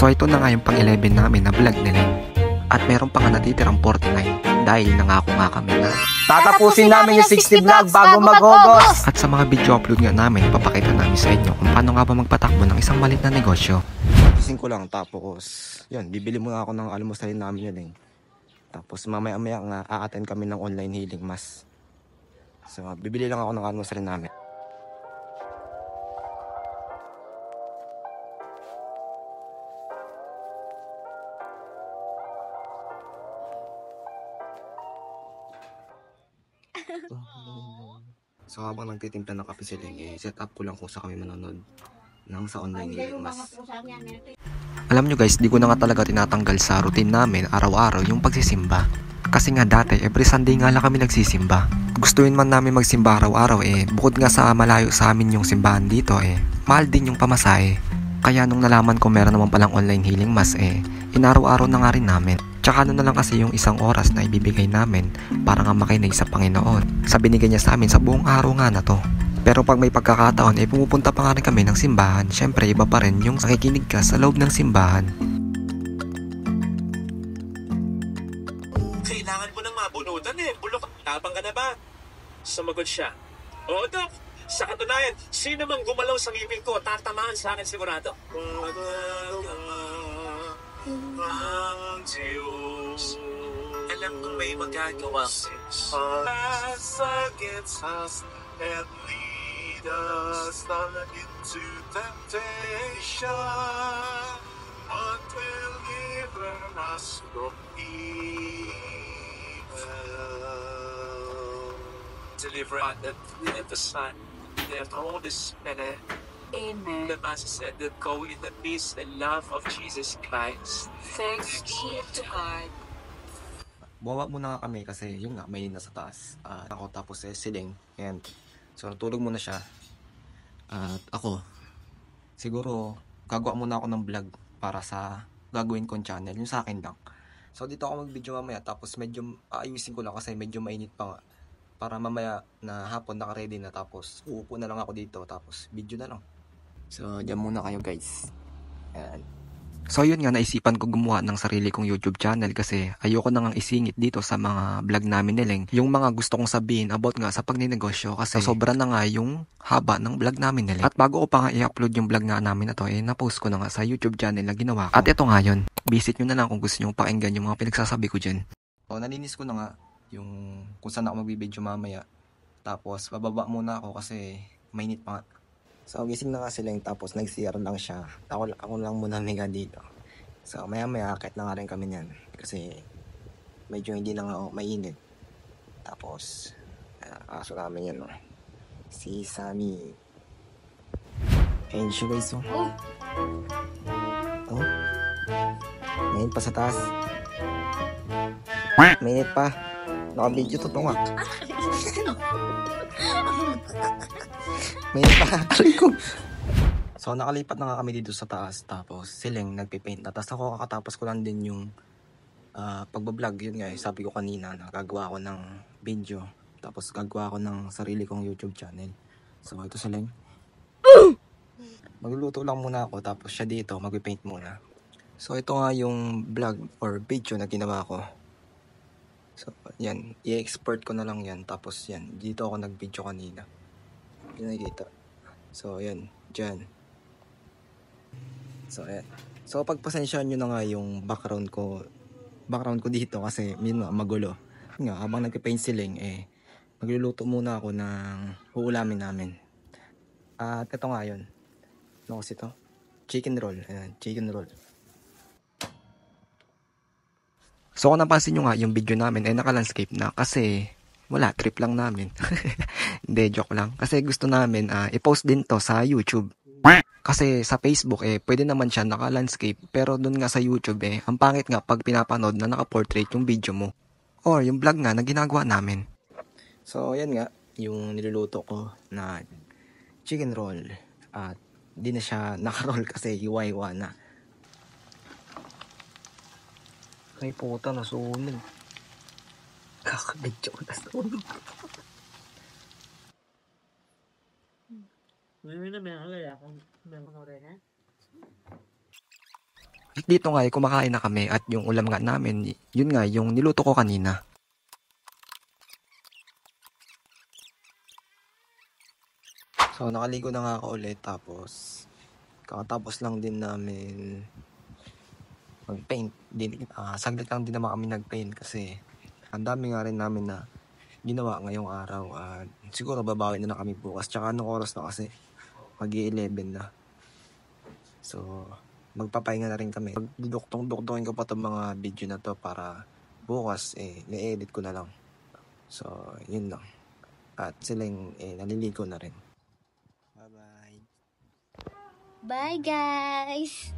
So ito na nga yung pang 11 namin na vlog nila. At meron pa nga natitirang 49 dahil nangako nga kami na tatapusin namin yung 60 vlog bago mag-August. At sa mga video upload nga namin, papakita namin sa inyo kung paano nga ba magpatakbo ng isang maliit na negosyo. Gising ko lang tapos yun, bibili muna ako ng almusalin namin yun eh. Tapos mamaya-maya nga a-attend kami ng online healing mass. So bibili lang ako ng almusalin namin. So habang nagtitimpla ng kape sila, set up ko lang kung sa kami manonood ng sa online healing mass. Alam nyo guys, di ko na nga talaga tinatanggal sa routine namin araw-araw yung pagsisimba. Kasi nga dati, every Sunday nga lang kami nagsisimba. Gustuin man namin magsimba araw-araw bukod nga sa malayo sa amin yung simbahan dito mahal din yung pamasahe. Kaya nung nalaman ko meron naman palang online healing mass inaraw-araw na nga rin namin. Tsaka ano na lang kasi yung isang oras na ibibigay namin para nga makinig sa Panginoon sa binigay niya sa amin sa buong araw nga na to. Pero pag may pagkakataon pumupunta pa nga rin kami ng simbahan. Syempre iba pa rin yung nakikinig ka sa loob ng simbahan. Kailangan mo ng mabunutan Bulok, tapang ka na ba? Sumagot siya. Oo, Dok. Sa katunayan, sino mang gumalaw sa ngipin ko, tatamaan sa akin sigurado. Ang Diyos, alam kong may magagawa. Pass against us and lead us not into temptation, but deliver us from evil. Deliver us at the Son, the Holy Spirit. Amen. The Master said that go in the peace and love of Jesus Christ. Thanks be to God. Bumawa muna nga kami kasi yun nga, may nasa taas. Ako tapos siling. And so natulog muna siya. At ako, siguro gagawa muna ako ng vlog para sa gagawin kong channel. Yung sa akin lang. So dito ako mag-video mamaya. Tapos medyo aayusin ko lang kasi medyo mainit pa nga. Para mamaya na hapon naka-ready na. Tapos uupo na lang ako dito. Tapos video na lang. So dyan muna kayo guys. Ayan. So yun nga, naisipan ko gumawa ng sarili kong YouTube channel kasi ayoko na nga isingit dito sa mga vlog namin niling yung mga gusto kong sabihin about nga sa pagninegosyo kasi sobra na nga yung haba ng vlog namin niling. At bago ko pa nga i-upload yung vlog nga namin na to na-post ko na nga sa YouTube channel na ginawa ko. At ito nga yun, visit nyo na lang kung gusto nyo pakinggan yung mga pinagsasabi ko dyan. So nalinis ko na nga yung kung saan ako magbibideo mamaya. Tapos bababa muna ako kasi mainit pa nga. So gising na nga sila tapos nag-CR lang siya. Ako lang muna higa dito. So maya akit na nga rin kami niyan. Kasi medyo hindi na nga mainit. Tapos aso namin yan si Sammy. And siya guys mainit pa sa taas. Mainit pa. Naka-video to nga. May nakakali ko. So nakalipat na nga kami dito sa taas. Tapos siling nagpipaint na. Tapos ako kakatapos ko lang din yung pagbablog. Yun nga sabi ko kanina na gagawa ko ng video. Tapos gagawa ko ng sarili kong YouTube channel. So ito siling magluluto lang muna ako. Tapos siya dito magpipaint muna. So ito nga yung vlog or video na ginawa ko. So yan, i-export ko na lang yan. Tapos yan, dito ako nag-video kanina. Nakikita. So ayan, dyan. So ayan. So pagpasensyahan nyo na nga yung background ko dito kasi magulo. Nga, habang nagpipaint siling magluluto muna ako ng uulamin namin. At ito nga yun. Ano kasi ito? Chicken roll. Ayan, chicken roll. So kung napansin nyo nga yung video namin naka-landscape na kasi wala, trip lang namin. Hindi, joke lang. Kasi gusto namin i-post din to sa YouTube. Kasi sa Facebook pwede naman siya naka-landscape. Pero dun nga sa YouTube ang pangit nga pag pinapanood na naka-portrait yung video mo. Or yung vlog nga na ginagawa namin. So yan nga, yung niluluto ko na chicken roll. At di na siya naka-roll kasi hiwa-hiwa na. Ay puta, nasunog. Kakabidyo ko na sunog. May na kaya kung may mga na. At dito nga, kumakain na kami at yung ulam nga namin, yun nga, yung niluto ko kanina. So, nakaligo na nga ako ulit tapos kakatapos lang din namin mag-paint. Saglit lang din naman kami nag-paint kasi ang dami nga rin namin na ginawa ngayong araw at siguro babawi na kami bukas. Tsaka anong oras na kasi? Mag-11 na. So, magpapahinga na rin kami. Magduduktong-duktukin ko pa itong mga video na to para bukas na-edit ko na lang. So, yun lang. At silang naliligo na rin. Bye-bye. Bye guys!